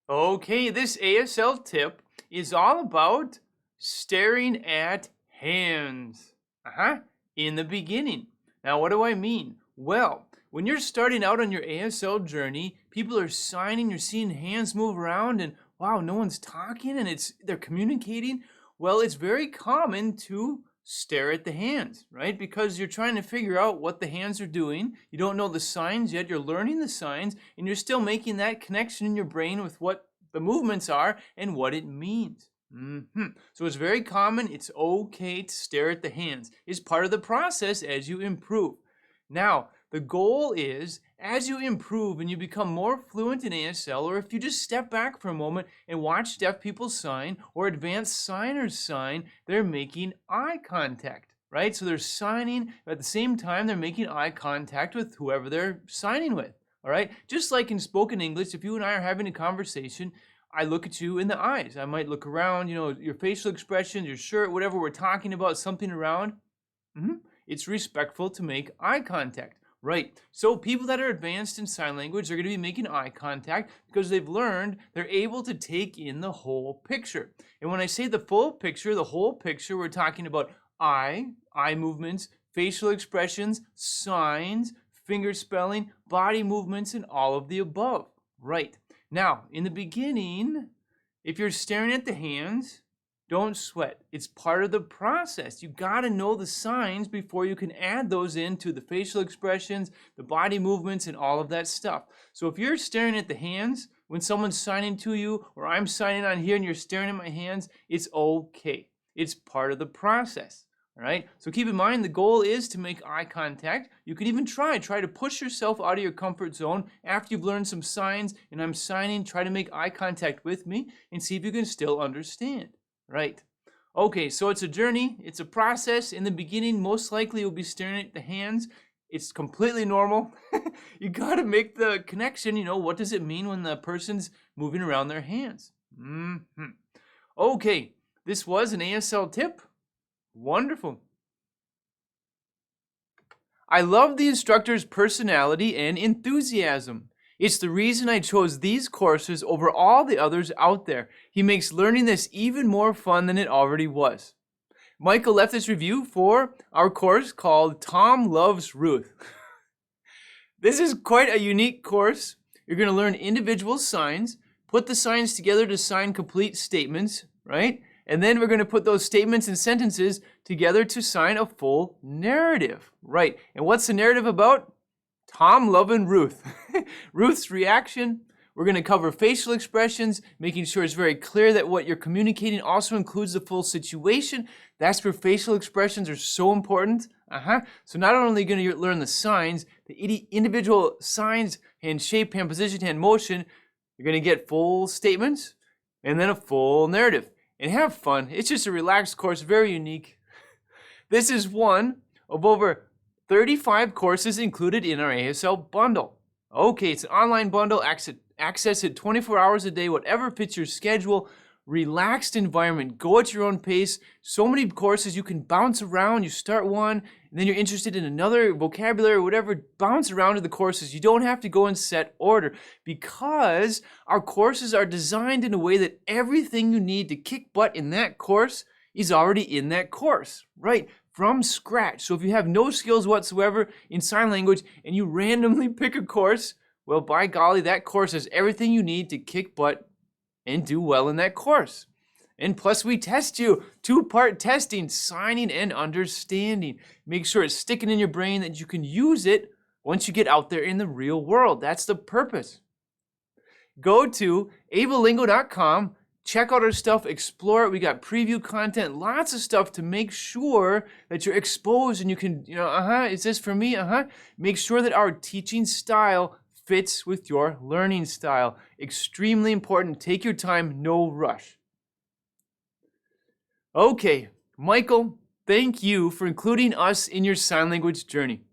Okay, this ASL tip is all about staring at hands. In the beginning. Now, what do I mean? Well, when you're starting out on your ASL journey, people are signing, you're seeing hands move around, and wow, no one's talking and they're communicating. Well, it's very common to stare at the hands, right? Because you're trying to figure out what the hands are doing. You don't know the signs yet. You're learning the signs, and you're still making that connection in your brain with what the movements are and what it means. So it's very common. It's okay to stare at the hands. It's part of the process as you improve. Now, the goal is, as you improve and you become more fluent in ASL, or if you just step back for a moment and watch deaf people sign or advanced signers sign, they're making eye contact, right? So they're signing, but at the same time, they're making eye contact with whoever they're signing with, all right? Just like in spoken English, if you and I are having a conversation, I look at you in the eyes. I might look around, your facial expressions, your shirt, whatever we're talking about, something around. It's respectful to make eye contact. Right. So people that are advanced in sign language are going to be making eye contact because they've learned they're able to take in the whole picture. And when I say the full picture, the whole picture, we're talking about eye movements, facial expressions, signs, finger spelling, body movements, and all of the above. Right. Now, in the beginning, if you're staring at the hands, don't sweat. It's part of the process. You got to know the signs before you can add those into the facial expressions, the body movements, and all of that stuff. So if you're staring at the hands when someone's signing to you, or I'm signing on here and you're staring at my hands, it's okay. It's part of the process. All right. So keep in mind, the goal is to make eye contact. You can even try to push yourself out of your comfort zone after you've learned some signs and I'm signing, try to make eye contact with me and see if you can still understand. Right. Okay, so it's a journey. It's a process. In the beginning, most likely you'll be staring at the hands. It's completely normal. You got to make the connection. What does it mean when the person's moving around their hands? Okay, this was an ASL tip. Wonderful. I love the instructor's personality and enthusiasm. It's the reason I chose these courses over all the others out there. He makes learning this even more fun than it already was. Michael left this review for our course called Tom Loves Ruth. This is quite a unique course. You're going to learn individual signs, put the signs together to sign complete statements, right? And then we're going to put those statements and sentences together to sign a full narrative, right? And what's the narrative about? Tom loving Ruth. Ruth's reaction. We're going to cover facial expressions, making sure it's very clear that what you're communicating also includes the full situation. That's where facial expressions are so important. So not only are you going to learn the signs, the individual signs, hand shape, hand position, hand motion, you're going to get full statements and then a full narrative. And have fun. It's just a relaxed course, very unique. This is one of over 35 courses included in our ASL bundle. Okay, it's an online bundle. Access it 24 hours a day, whatever fits your schedule. Relaxed environment. Go at your own pace. So many courses you can bounce around. You start one, and then you're interested in another vocabulary or whatever. Bounce around to the courses. You don't have to go in set order because our courses are designed in a way that everything you need to kick butt in that course is already in that course, right? From scratch. So if you have no skills whatsoever in sign language and you randomly pick a course, well, by golly, that course has everything you need to kick butt and do well in that course. And plus we test you, 2-part testing, signing and understanding. Make sure it's sticking in your brain that you can use it once you get out there in the real world. That's the purpose. Go to avalingo.com, check out our stuff, explore it. We got preview content, lots of stuff to make sure that you're exposed and you can, is this for me? Make sure that our teaching style fits with your learning style. Extremely important. Take your time, no rush. Okay, Michael, thank you for including us in your sign language journey.